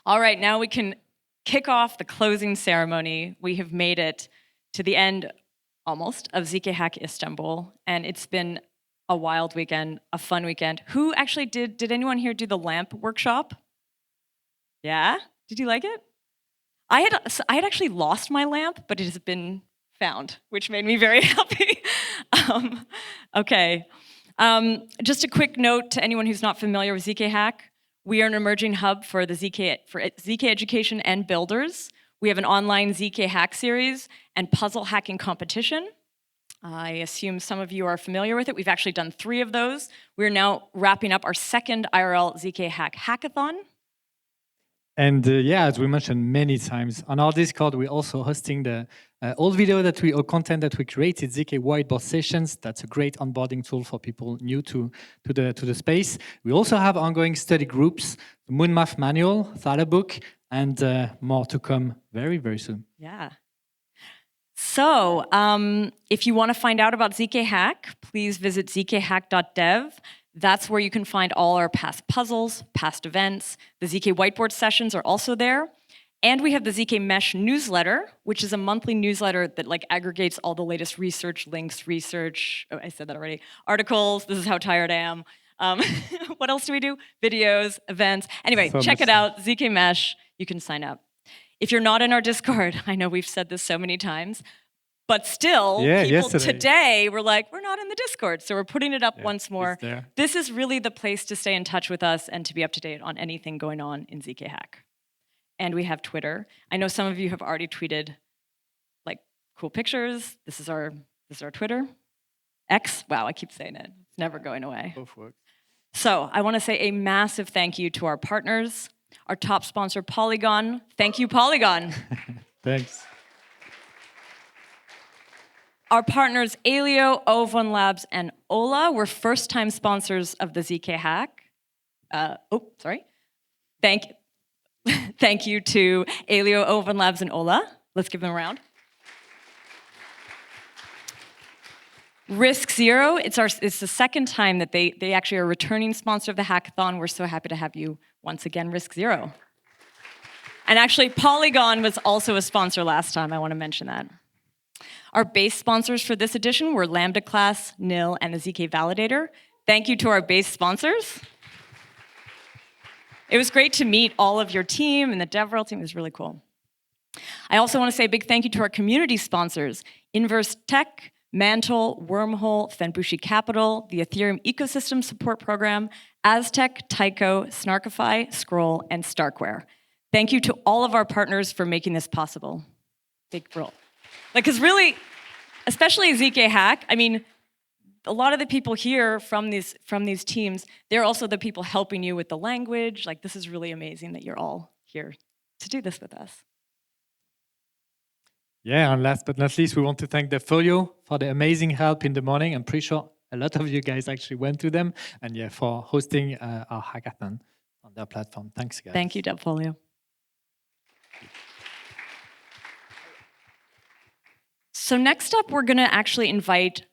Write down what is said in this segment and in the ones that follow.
All right, now we can kick off the closing ceremony. We have made it to the end, almost, of ZK Hack Istanbul, and it's been a wild weekend, a fun weekend. Who actually did anyone here do the lamp workshop? Yeah? Did you like it? I had actually lost my lamp, but it has been found, which made me very happy. Okay. Just a quick note to anyone who's not familiar with ZK Hack. We are an emerging hub for ZK education and builders. We have an online ZK Hack series and puzzle hacking competition. I assume some of you are familiar with it. We've actually done 3 of those. We're now wrapping up our second IRL ZK Hack hackathon. And yeah, as we mentioned many times, on our Discord, we're also hosting the old video or content that we created, ZK Whiteboard Sessions. That's a great onboarding tool for people new to the space. We also have ongoing study groups, the Moon Math Manual, Thala book, and more to come very, very soon. Yeah. So if you want to find out about ZK Hack, please visit zkhack.dev. That's where you can find all our past puzzles, past events. The ZK Whiteboard sessions are also there. And we have the ZK Mesh newsletter, which is a monthly newsletter that aggregates all the latest research, links, oh, I said that already, articles, this is how tired I am. What else do we do? Videos, events. Anyway, check it out, ZK Mesh, you can sign up. If you're not in our Discord, I know we've said this so many times, but still, people today were like, we're not in the Discord, so we're putting it up once more. This is really the place to stay in touch with us and to be up to date on anything going on in ZK Hack. And we have Twitter. I know some of you have already tweeted cool pictures. This is our Twitter. X, wow, I keep saying it. It's never going away. So I want to say a massive thank you to our partners, our top sponsor, Polygon. Thank you, Polygon. Thanks. Our partners, Alio, Ovon Labs, and Ola were first-time sponsors of the ZK Hack. Thank you to Alio, Ovon Labs, and Ola. Let's give them a round. Risk Zero, it's the second time that they actually are a returning sponsor of the hackathon. We're so happy to have you once again, Risk Zero. And actually, Polygon was also a sponsor last time. I want to mention that. Our base sponsors for this edition were Lambda Class, NIL, and the ZK Validator. Thank you to our base sponsors. It was great to meet all of your team and the DevRel team. It was really cool. I also want to say a big thank you to our community sponsors, Inverse Tech, Mantle, Wormhole, Fenbushi Capital, the Ethereum Ecosystem Support Program, Aztec, Tycho, Snarkify, Scroll, and Starkware. Thank you to all of our partners for making this possible. Big role. Because really, especially ZK Hack, I mean, a lot of the people here from these teams, they're also the people helping you with the language. This is really amazing that you're all here to do this with us. Yeah, and last but not least, we want to thank the Folio for the amazing help in the morning. I'm pretty sure a lot of you guys actually went to them. And yeah, for hosting our hackathon on their platform. Thanks, guys. Thank you, DevFolio. So next up, we're going to actually invite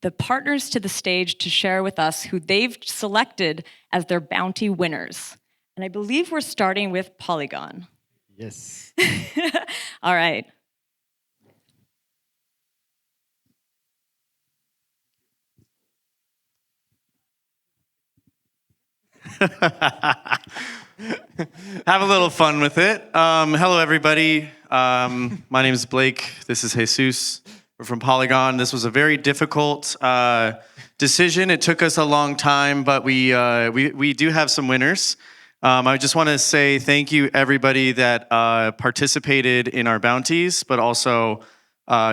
the partners to the stage to share with us who they've selected as their bounty winners. And I believe we're starting with Polygon. Yes. All right. Have a little fun with it. Hello, everybody. My name is Blake. This is Jesus. We're from Polygon. This was a very difficult decision. It took us a long time, but we do have some winners. I just want to say thank you, everybody that participated in our bounties, but also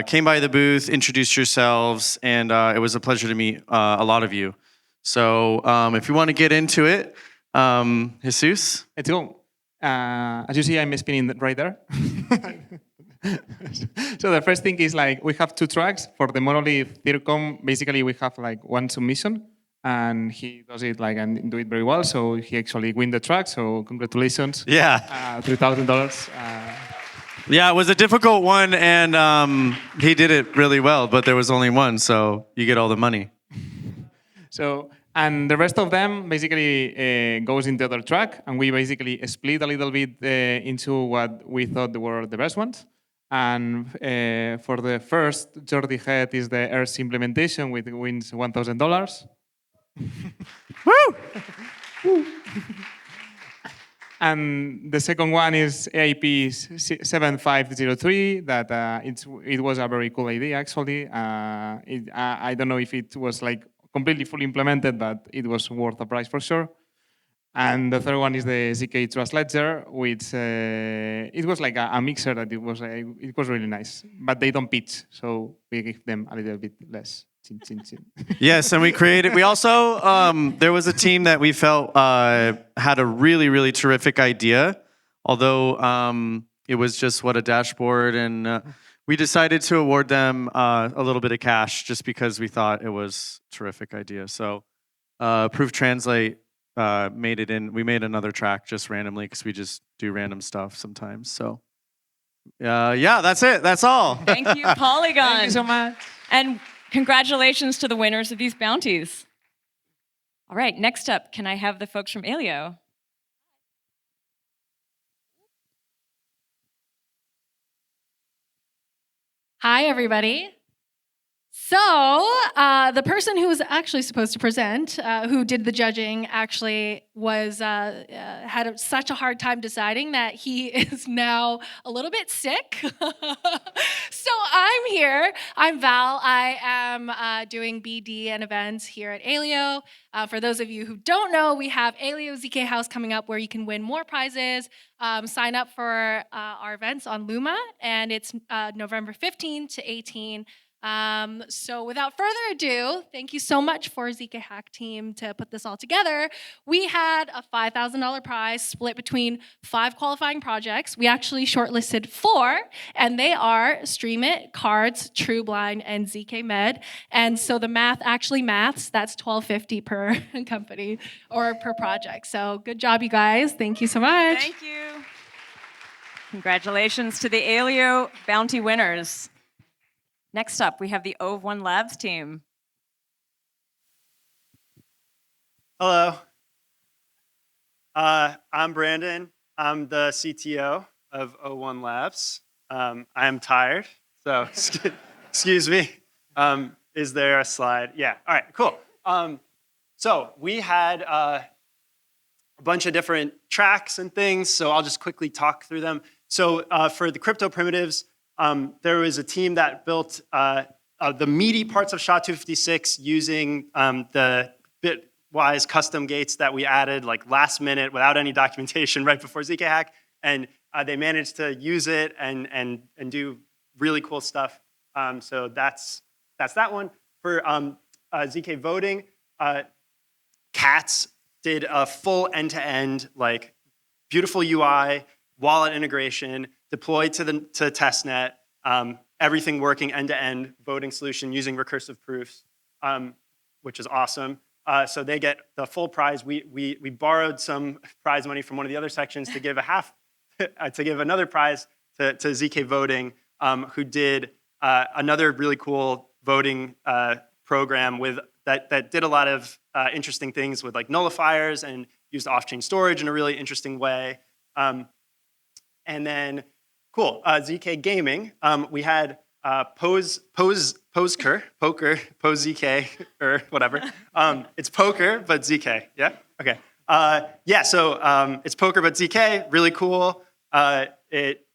came by the booth, introduced yourselves, and it was a pleasure to meet a lot of you. So if you want to get into it, Jesus? Let's go. As you see, I'm spinning right there. So the first thing is we have 2 tracks. For the monolith Thircom, basically we have one submission, and he does it and do it very well. So he actually win the track. So congratulations. Yeah. $3,000. Yeah, it was a difficult one, and he did it really well, but there was only one, so you get all the money. So And the rest of them basically goes into the other track, and we basically split a little bit into what we thought were the best ones. And for the first, Jordi Head is the ERS implementation, which wins $1,000. Woo! And the second one is AIP 7503. That it was a very cool idea actually. I don't know if it was like completely fully implemented, but it was worth a price for sure. And the third one is the ZK Trust Ledger, which it was like a mixer that it was really nice, but they don't pitch, so we give them a little bit less. Chin, chin, chin. Yes, and we also, there was a team that we felt had a really, really terrific idea, although it was just a dashboard, and we decided to award them a little bit of cash just because we thought it was a terrific idea. So Proof Translate made it in. We made another track just randomly because we just do random stuff sometimes. So yeah, that's it. That's all. Thank you, Polygon. Thank you so much. And congratulations to the winners of these bounties. All right, next up, can I have the folks from Alio? Hi, everybody. So the person who was actually supposed to present, who did the judging, actually was had such a hard time deciding that he is now a little bit sick. So I'm here. I'm Val. I am doing BD and events here at Alio. For those of you who don't know, we have Alio ZK House coming up where you can win more prizes. Sign up for our events on Luma, and it's November 15 to 18. So without further ado, thank you so much for ZK Hack team to put this all together. We had a $5,000 prize split between 5 qualifying projects. We actually shortlisted 4, and they are Stream It, Cards, True Blind, and ZK Med. And so the math actually maths. That's $1,250 per company or per project. So good job, you guys. Thank you so much. Thank you. Congratulations to the Alio bounty winners. Next up, we have the OV1 Labs team. Hello. I'm Brandon. I'm the CTO of O1 Labs. I'm tired, so excuse me. Is there a slide? Yeah, all right, cool. So we had a bunch of different tracks and things, so I'll just quickly talk through them. So for the crypto primitives, there was a team that built the meaty parts of SHA-256 using the Bitwise custom gates that we added like last minute without any documentation right before ZK Hack, and they managed to use it and do really cool stuff. So that's that one. For ZK voting, Cats did a full end-to-end like beautiful UI, wallet integration, deployed to testnet, everything working end-to-end voting solution using recursive proofs, which is awesome. So they get the full prize. We borrowed some prize money from one of the other sections to give to give another prize to ZK Voting, who did another really cool voting program that did a lot of interesting things with like nullifiers and used off-chain storage in a really interesting way. And then, cool, ZK Gaming. We had Poker, ZK, or whatever. It's poker, but ZK, yeah? Okay. Yeah, so it's poker, but ZK, really cool. It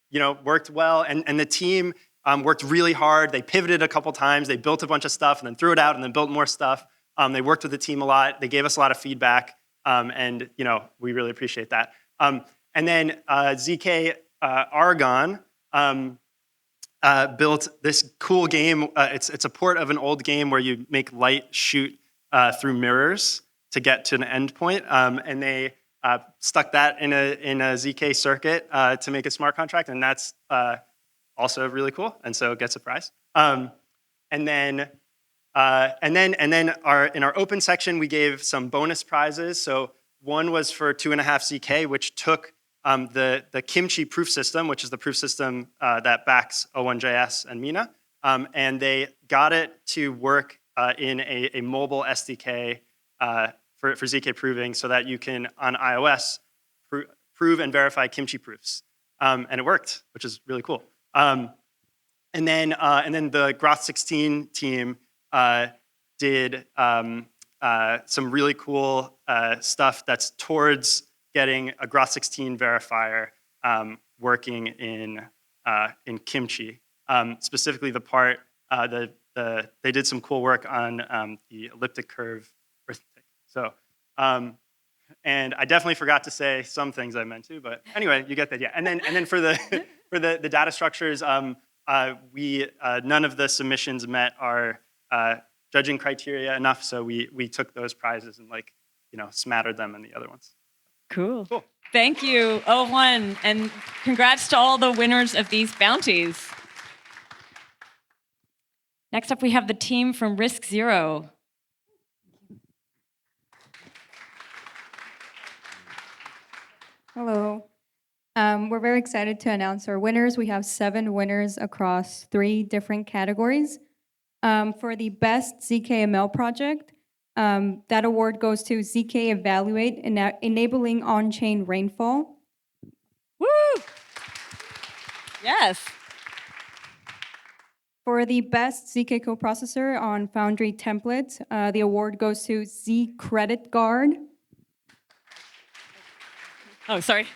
worked well, and the team worked really hard. They pivoted a couple times. They built a bunch of stuff, and then threw it out, and then built more stuff. They worked with the team a lot. They gave us a lot of feedback, and we really appreciate that. And then ZK Argon built this cool game. It's a port of an old game where you make light shoot through mirrors to get to an endpoint, and they stuck that in a ZK circuit to make a smart contract, and that's also really cool, and so it gets a prize. And then in our open section, we gave some bonus prizes. So one was for 2.5 ZK, which took the Kimchi proof system, which is the proof system that backs O1JS and Mina, and they got it to work in a mobile SDK for ZK proving so that you can, on iOS, prove and verify kimchi proofs. And it worked, which is really cool. And then the Groth16 team did some really cool stuff that's towards getting a Groth16 verifier working in kimchi. Specifically, the part they did some cool work on the elliptic curve arithmetic. So, and I definitely forgot to say some things I meant to, but anyway, you get that, yeah. And then for the for the data structures, we none of the submissions met our judging criteria enough, so we took those prizes and smattered them in the other ones. Cool. Cool. Thank you, O1, and congrats to all the winners of these bounties. Next up, we have the team from Risk Zero. Hello. We're very excited to announce our winners. We have 7 winners across 3 different categories. For the best ZKML project, that award goes to ZK Evaluate, enabling on-chain rainfall. Woo! Yes. For the best ZK coprocessor on Foundry templates, the award goes to Z Credit Guard. Oh, sorry.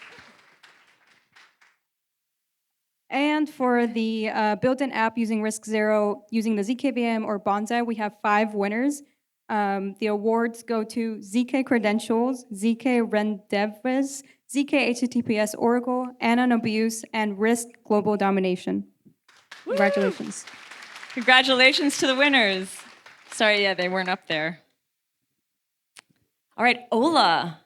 And for the built-in app using Risk Zero, using the ZKVM or Bonsai, we have 5 winners. The awards go to ZK Credentials, ZK Rendezvous, ZK HTTPS Oracle, Anon Abuse, and Risk Global Domination. Congratulations. Congratulations to the winners. Sorry, yeah, they weren't up there. All right, Ola.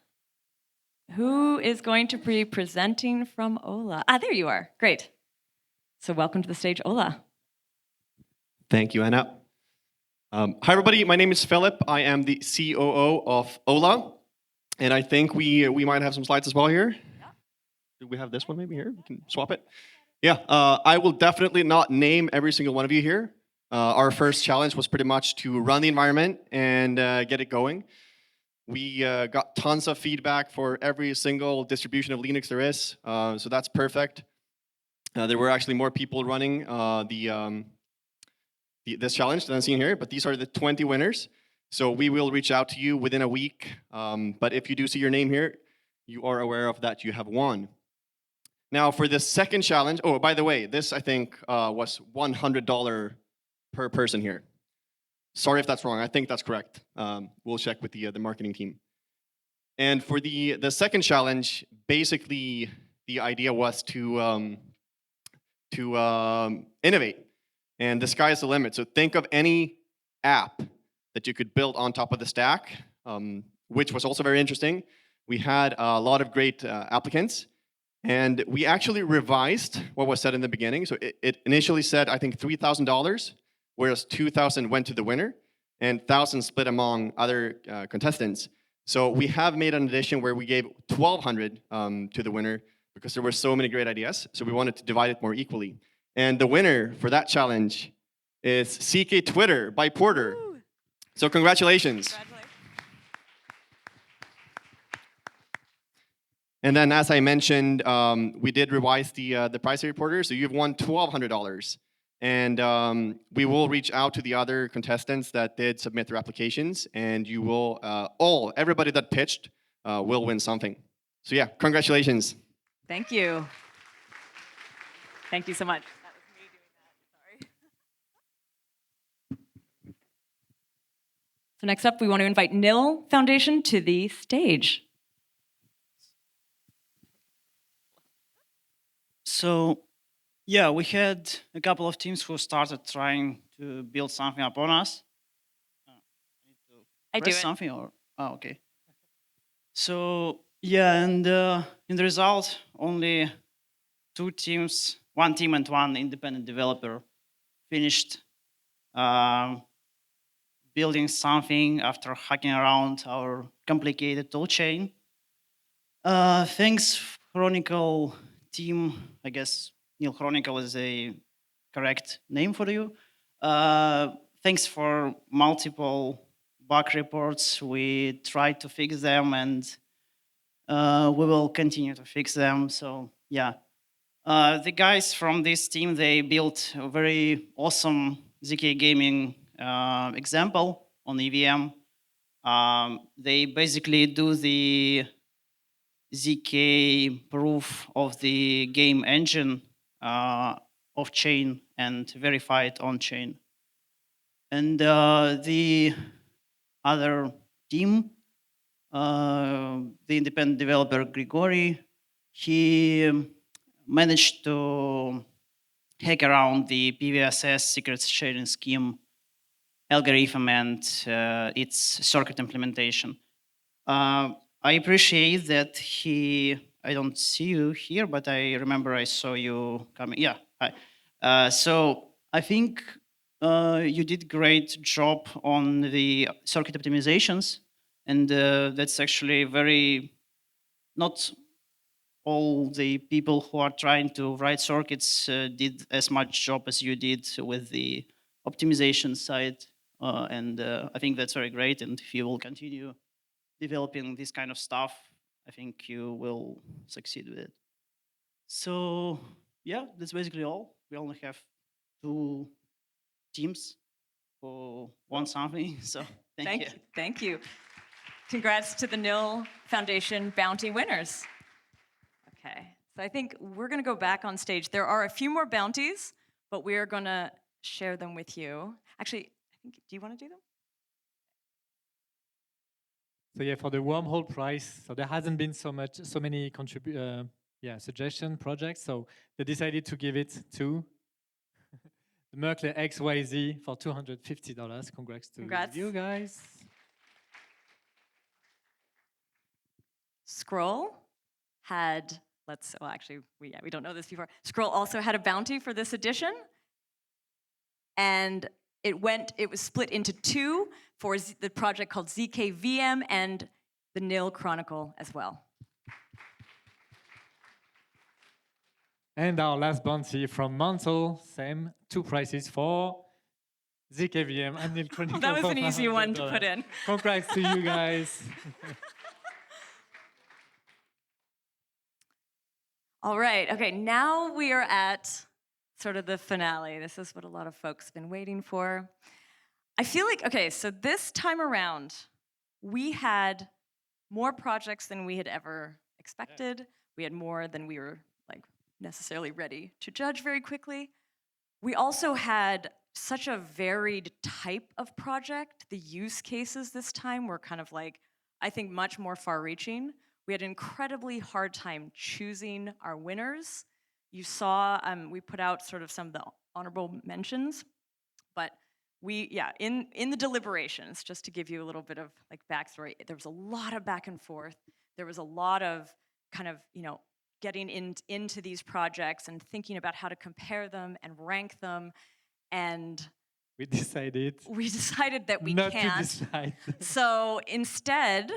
Who is going to be presenting from Ola? Ah, there you are. Great. So welcome to the stage, Ola. Thank you, Anna. Hi, everybody. My name is Philip. I am the COO of Ola. And I think we might have some slides as well here. Do we have this one maybe here? We can swap it. Yeah, I will definitely not name every single one of you here. Our first challenge was pretty much to run the environment and get it going. We got tons of feedback for every single distribution of Linux there is, so that's perfect. There were actually more people running this challenge than I'm seeing here, but these are the 20 winners. So we will reach out to you within a week, but if you do see your name here, you are aware of that you have won. Now for the second challenge, oh, by the way, this I think was $100 per person here. Sorry if that's wrong, I think that's correct. We'll check with the marketing team. And for the second challenge, basically the idea was to innovate. And the sky is the limit. So think of any app that you could build on top of the stack, which was also very interesting. We had a lot of great applicants. And we actually revised what was said in the beginning. So it initially said, I think, $3,000, whereas $2,000 went to the winner, and $1,000 split among other contestants. So we have made an addition where we gave $1,200 to the winner because there were so many great ideas. So we wanted to divide it more equally. And the winner for that challenge is CK Twitter by Porter. Woo. So congratulations. And then, as I mentioned, we did revise the prize reporter, so you've won $1,200. And we will reach out to the other contestants that did submit their applications, and you will everybody that pitched will win something. So yeah, congratulations. Thank you. Thank you so much. That was me doing that. Sorry. So next up, we want to invite Nil Foundation to the stage. So, yeah, we had a couple of teams who started trying to build something upon us. I do it. Something or okay. So yeah, and in the result, only 2 teams, 1 team and 1 independent developer, finished building something after hacking around our complicated toolchain. Thanks, Chronicle team. I guess Neil Chronicle is a correct name for you. Thanks for multiple bug reports. We tried to fix them, and we will continue to fix them. So yeah, the guys from this team, they built a very awesome ZK gaming example on EVM. They basically do the ZK proof of the game engine off chain and verify it on chain. And the other team, the independent developer Grigori, he managed to hack around the PVSS secret sharing scheme algorithm and its circuit implementation. I appreciate that I don't see you here, but I remember I saw you coming. Yeah, hi. So I think you did great job on the circuit optimizations, and that's actually very, not all the people who are trying to write circuits did as much job as you did with the optimization side. And I think that's very great. And if you will continue developing this kind of stuff, I think you will succeed with it. So yeah, that's basically all. We only have 2 teams who want something. So thank you. Thank you. Congrats to the NIL Foundation bounty winners. Okay, so I think we're going to go back on stage. There are a few more bounties, but we are going to share them with you. Actually, I think, do you want to do them? So yeah, for the wormhole prize, so there hasn't been so many suggestion projects. So they decided to give it to the Merkle XYZ for $250. Congrats to you guys. Scroll had, we don't know this before. Scroll also had a bounty for this edition. And it was split into 2 for the project called ZKVM and the NIL Chronicle as well. And our last bounty from Mantle, same 2 prizes for ZKVM and NIL Chronicle. That was an easy one to put in. Congrats to you guys. All right, okay, now we are at sort of the finale. This is what a lot of folks have been waiting for. I feel like, okay, so this time around, we had more projects than we had ever expected. Yeah. We had more than we were necessarily ready to judge very quickly. We also had such a varied type of project. The use cases this time were kind of I think much more far-reaching. We had an incredibly hard time choosing our winners. You saw, we put out sort of some of the honorable mentions, but in the deliberations, just to give you a little bit of backstory, there was a lot of back and forth. There was a lot of kind of, getting into these projects and thinking about how to compare them and rank them. And we decided that we not can't. To decide. So instead,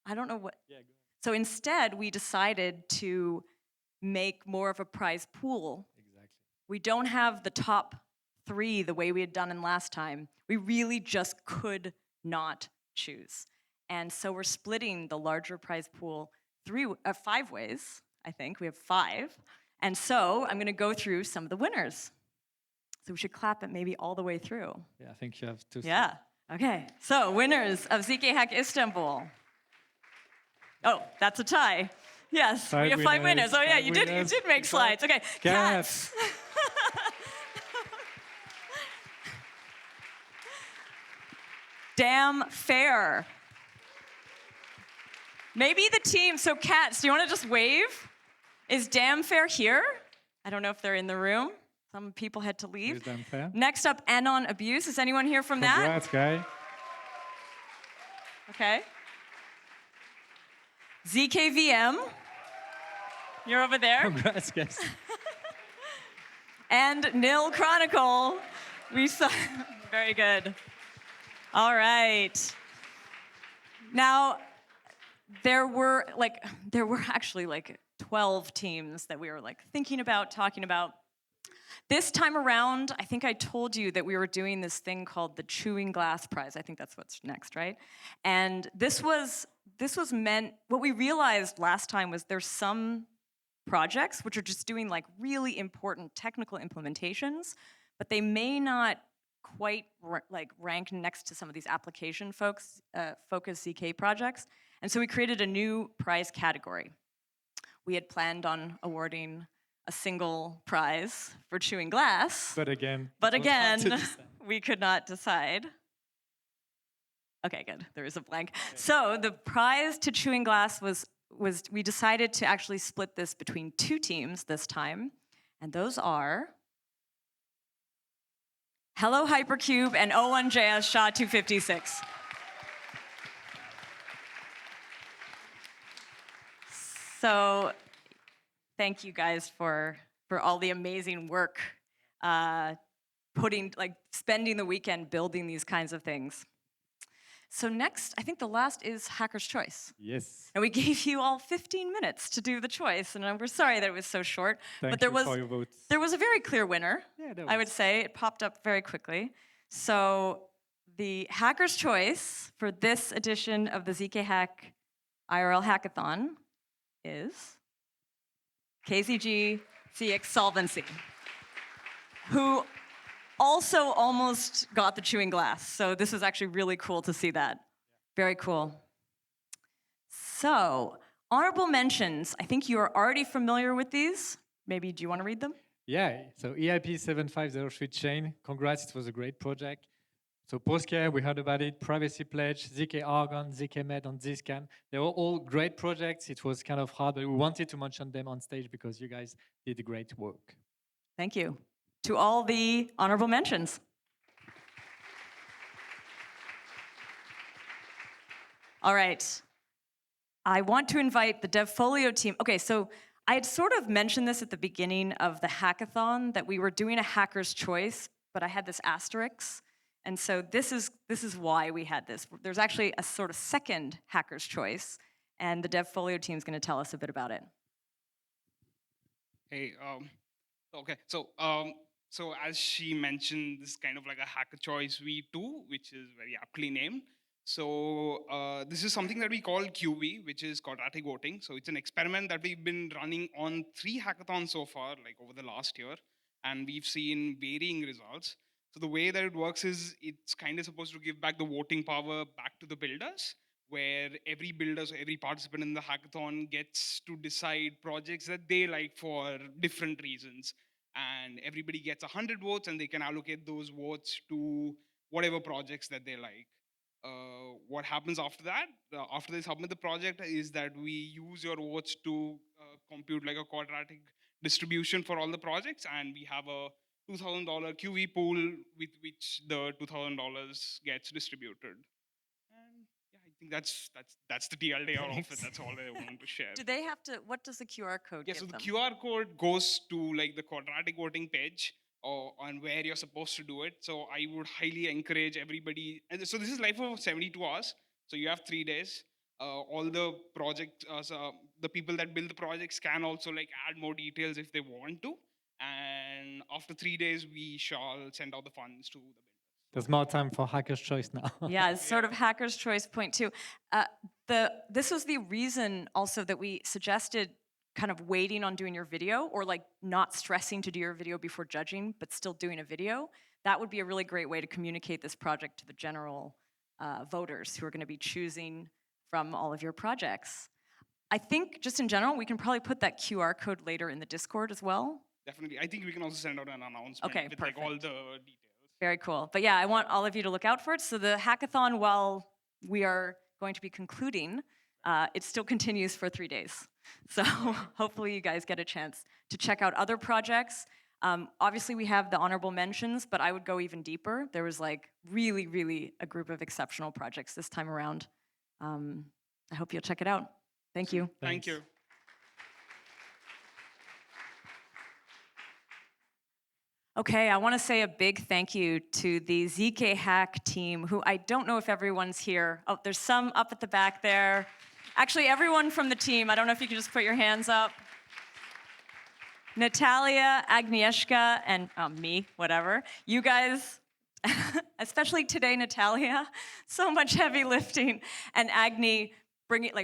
I don't know what. Yeah, so instead, we decided to make more of a prize pool. Exactly. We don't have the top 3 the way we had done in last time. We really just could not choose. And so we're splitting the larger prize pool 5 ways, I think. We have 5. And so I'm going to go through some of the winners. So we should clap it maybe all the way through. Yeah, I think you have to. Yeah, okay. So winners of ZK Hack Istanbul. Oh, that's a tie. Yes, we have 5 winners. Oh yeah, you did make slides. Okay, Cats. Damn fair. Maybe the team, so Cats, do you want to just wave? Is Damn Fair here? I don't know if they're in the room. Some people had to leave. Damn Fair. Next up, Anon Abuse. Is anyone here from that? Congrats, guy. Okay. ZKVM. You're over there. Congrats, guys. And NIL Chronicle. We saw. Very good. All right. Now, there were actually 12 teams that we were thinking about, talking about. This time around, I think I told you that we were doing this thing called the Chewing Glass Prize. I think that's what's next, right? And this was meant, what we realized last time was there's some projects which are just doing like really important technical implementations, but they may not quite rank next to some of these application focused ZK projects. And so we created a new prize category. We had planned on awarding a single prize for chewing glass. But again, we could not decide. Okay, good. There is a blank. Okay. So the prize to chewing glass was we decided to actually split this between two teams this time, and those are Hello Hypercube and O1JS SHA-256. So thank you guys for all the amazing work, spending the weekend building these kinds of things. So next, I think the last is Hacker's Choice. Yes. And we gave you all 15 minutes to do the choice, and we're sorry that it was so short. Thank you for your votes. There was a very clear winner, yeah, I would say. It popped up very quickly. So the Hacker's Choice for this edition of the ZK Hack IRL Hackathon is KZG CX Solvency, who also almost got the chewing glass. So this is actually really cool to see that. Very cool. So, honorable mentions. I think you are already familiar with these. Maybe, do you want to read them? Yeah, so EIP 7503 chain, congrats, it was a great project. So Postcare, we heard about it, Privacy Pledge, ZK Argon, ZK Med, and Zscan. They were all great projects. It was kind of hard, but we wanted to mention them on stage because you guys did great work. Thank you. To all the honorable mentions. All right. I want to invite the DevFolio team. Okay, so I had sort of mentioned this at the beginning of the hackathon, that we were doing a hacker's choice, but I had this asterisk. And so this is why we had this. There's actually a sort of second hacker's choice, and the DevFolio team is going to tell us a bit about it. Hey, okay, so as she mentioned, this is kind of like a hacker choice V2, which is very aptly named. So this is something that we call QV, which is quadratic voting. So it's an experiment that we've been running on 3 hackathons so far, like over the last year, and we've seen varying results. So the way that it works is it's kind of supposed to give back the voting power back to the builders, where every builder, so every participant in the hackathon gets to decide projects that they like for different reasons. And everybody gets 100 votes, and they can allocate those votes to whatever projects that they like. What happens after that, after they submit the project, is that we use your votes to compute like a quadratic distribution for all the projects, and we have a $2,000 QV pool with which the $2,000 gets distributed. And yeah, I think that's the TLDR of it. That's all I wanted to share. Do they have to, what does the QR code give them? Yeah, so the QR code goes to like the quadratic voting page on where you're supposed to do it. So I would highly encourage everybody. And so this is live for 72 hours. So you have 3 days. All the project, the people that build the projects can also like add more details if they want to. And after 3 days, we shall send out the funds to the builders. There's more time for Hacker's Choice now. Yeah, it's sort of Hacker's Choice point two. This was the reason also that we suggested kind of waiting on doing your video, or like not stressing to do your video before judging, but still doing a video. That would be a really great way to communicate this project to the general voters who are going to be choosing from all of your projects. I think just in general, we can probably put that QR code later in the Discord as well. Definitely. I think we can also send out an announcement with perfect. like all the details. Very cool. But yeah, I want all of you to look out for it. So the hackathon, while we are going to be concluding, it still continues for 3 days. So hopefully you guys get a chance to check out other projects. Obviously we have the honorable mentions, but I would go even deeper. There was like really, really a group of exceptional projects this time around. I hope you'll check it out. Thank you. Thank you. Okay, I want to say a big thank you to the ZK Hack team, who I don't know if everyone's here. Oh, there's some up at the back there. Actually, everyone from the team, I don't know if you could just put your hands up. Natalia, Agnieszka, and me, whatever. You guys, especially today, Natalia, so much heavy lifting. And Agni,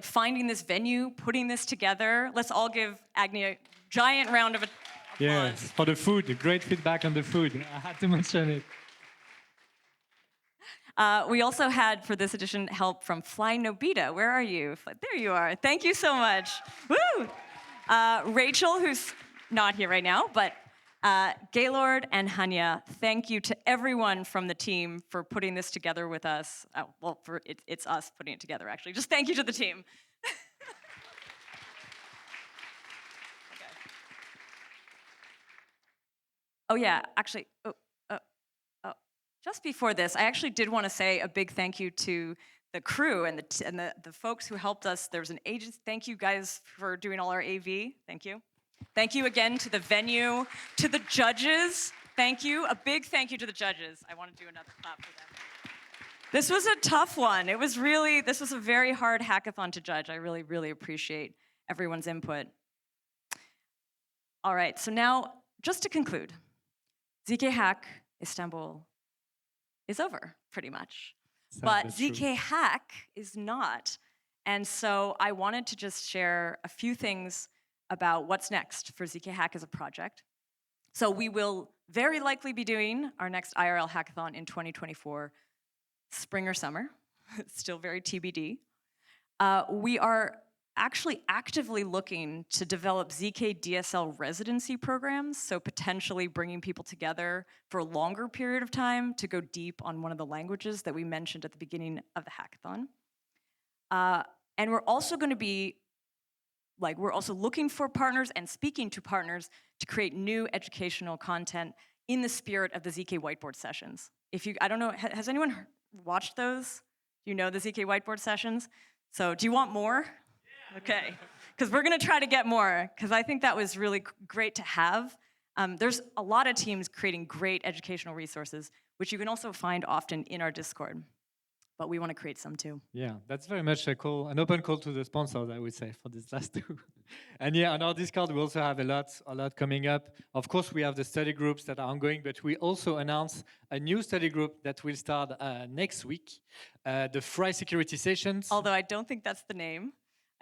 finding this venue, putting this together. Let's all give Agni a giant round of applause. Yes, for the food. Great feedback on the food. I had to mention it. We also had, for this edition, help from Fly Nobita. Where are you? There you are. Thank you so much. Woo! Rachel, who's not here right now, but Gaylord and Hanya, thank you to everyone from the team for putting this together with us. It's us putting it together, actually. Just thank you to the team. Okay. Oh, yeah, actually, just before this, I actually did want to say a big thank you to the crew and the folks who helped us. There was an agent. Thank you guys for doing all our AV. Thank you. Thank you again to the venue, to the judges. Thank you. A big thank you to the judges. I want to do another clap for them. This was a tough one. This was a very hard hackathon to judge. I really, really appreciate everyone's input. All right, so now, just to conclude, ZK Hack Istanbul is over, pretty much. But ZK Hack is not. And so I wanted to just share a few things about what's next for ZK Hack as a project. So we will very likely be doing our next IRL hackathon in 2024, spring or summer. It's still very TBD. We are actually actively looking to develop ZK DSL residency programs, so potentially bringing people together for a longer period of time to go deep on one of the languages that we mentioned at the beginning of the hackathon. And we're also going to be, we're also looking for partners and speaking to partners to create new educational content in the spirit of the ZK whiteboard sessions. I don't know, has anyone watched those? Do you know the ZK whiteboard sessions? So do you want more? Okay, because we're going to try to get more, because I think that was really great to have. There's a lot of teams creating great educational resources, which you can also find often in our Discord. But we want to create some too. Yeah, that's very much an open call to the sponsors, I would say, for this last two. And yeah, on our Discord, we also have a lot coming up. Of course, we have the study groups that are ongoing, but we also announced a new study group that will start next week, the Fry Security Sessions. Although I don't think that's the name.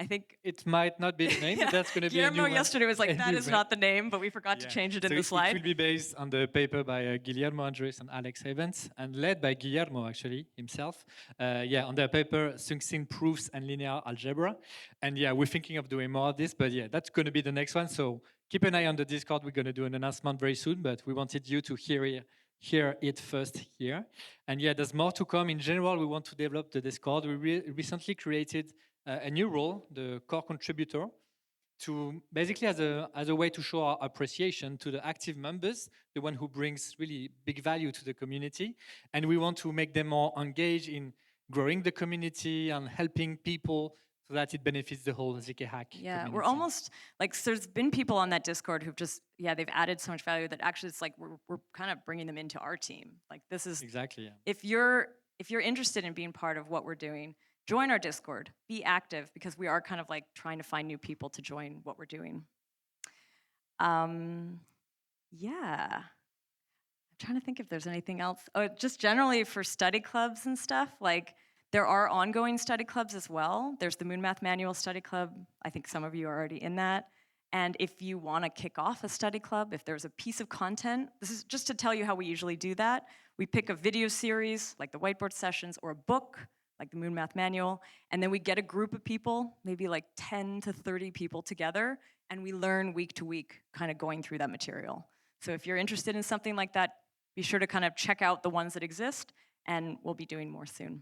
I think it might not be the name, but that's going to be a new Guillermo one. yesterday was like, that is not the name, but we forgot to change it in the slide. It will be based on the paper by Guillermo Andres and Alex Evans, and led by Guillermo, actually, himself. On their paper, Succinct Proofs and Linear Algebra. And yeah, we're thinking of doing more of this, but yeah, that's going to be the next one. So keep an eye on the Discord. We're going to do an announcement very soon, but we wanted you to hear it first here. And yeah, there's more to come. In general, we want to develop the Discord. We recently created a new role, the core contributor, to basically as a way to show our appreciation to the active members, the one who brings really big value to the community. And we want to make them more engaged in growing the community and helping people so that it benefits the whole ZK Hack community. We're almost, so there's been people on that Discord who've just, they've added so much value that actually it's like we're kind of bringing them into our team. Like this is... Exactly, yeah. If you're interested in being part of what we're doing, join our Discord, be active, because we are kind of trying to find new people to join what we're doing. I'm trying to think if there's anything else. Oh, just generally for study clubs and stuff, there are ongoing study clubs as well. There's the Moon Math Manual Study Club. I think some of you are already in that. And if you want to kick off a study club, if there's a piece of content, this is just to tell you how we usually do that. We pick a video series, like the whiteboard sessions, or a book, like the Moon Math Manual, and then we get a group of people, maybe 10 to 30 people together, and we learn week to week, kind of going through that material. So if you're interested in something like that, be sure to kind of check out the ones that exist, and we'll be doing more soon.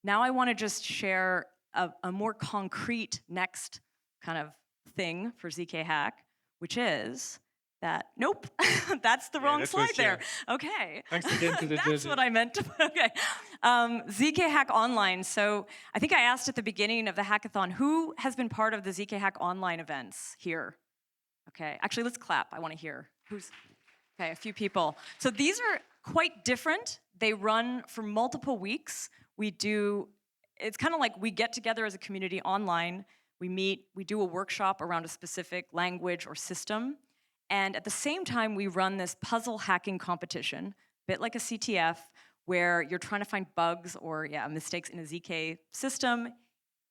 Now I want to just share a more concrete next kind of thing for ZK Hack, which is that, nope, that's the wrong slide there. Okay. Thanks again to the That's what I meant to put, okay. ZK Hack Online. So I think I asked at the beginning of the hackathon, who has been part of the ZK Hack Online events here? Okay, actually let's clap, I want to hear. Okay, a few people. So these are quite different. They run for multiple weeks. It's kind of like we get together as a community online, we meet, we do a workshop around a specific language or system. And at the same time, we run this puzzle hacking competition, a bit like a CTF, where you're trying to find bugs or mistakes in a ZK system.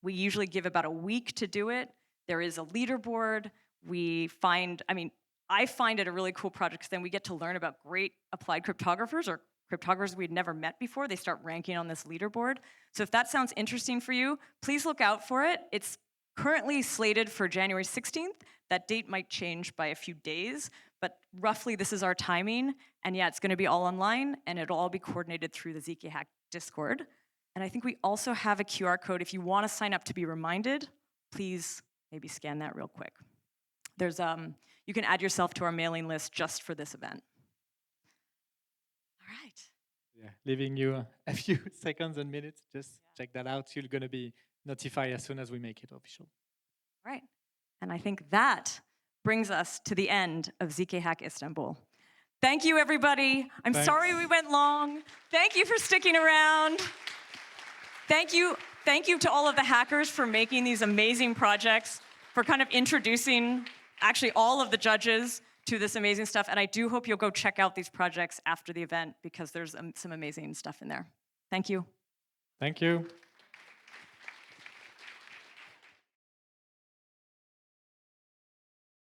We usually give about a week to do it. There is a leaderboard. I find it a really cool project because then we get to learn about great applied cryptographers or cryptographers we'd never met before. They start ranking on this leaderboard. So if that sounds interesting for you, please look out for it. It's currently slated for January 16th. That date might change by a few days, but roughly this is our timing. And yeah, it's going to be all online, and it'll all be coordinated through the ZK Hack Discord. And I think we also have a QR code. If you want to sign up to be reminded, please maybe scan that real quick. There's you can add yourself to our mailing list just for this event. All right. Yeah, leaving you a few seconds and minutes. Just check that out. You're going to be notified as soon as we make it official. All right. And I think that brings us to the end of ZK Hack Istanbul. Thank you, everybody. I'm sorry we went long. Thank you for sticking around. Thank you to all of the hackers for making these amazing projects, for kind of introducing actually all of the judges to this amazing stuff. And I do hope you'll go check out these projects after the event because there's some amazing stuff in there. Thank you. Thank you.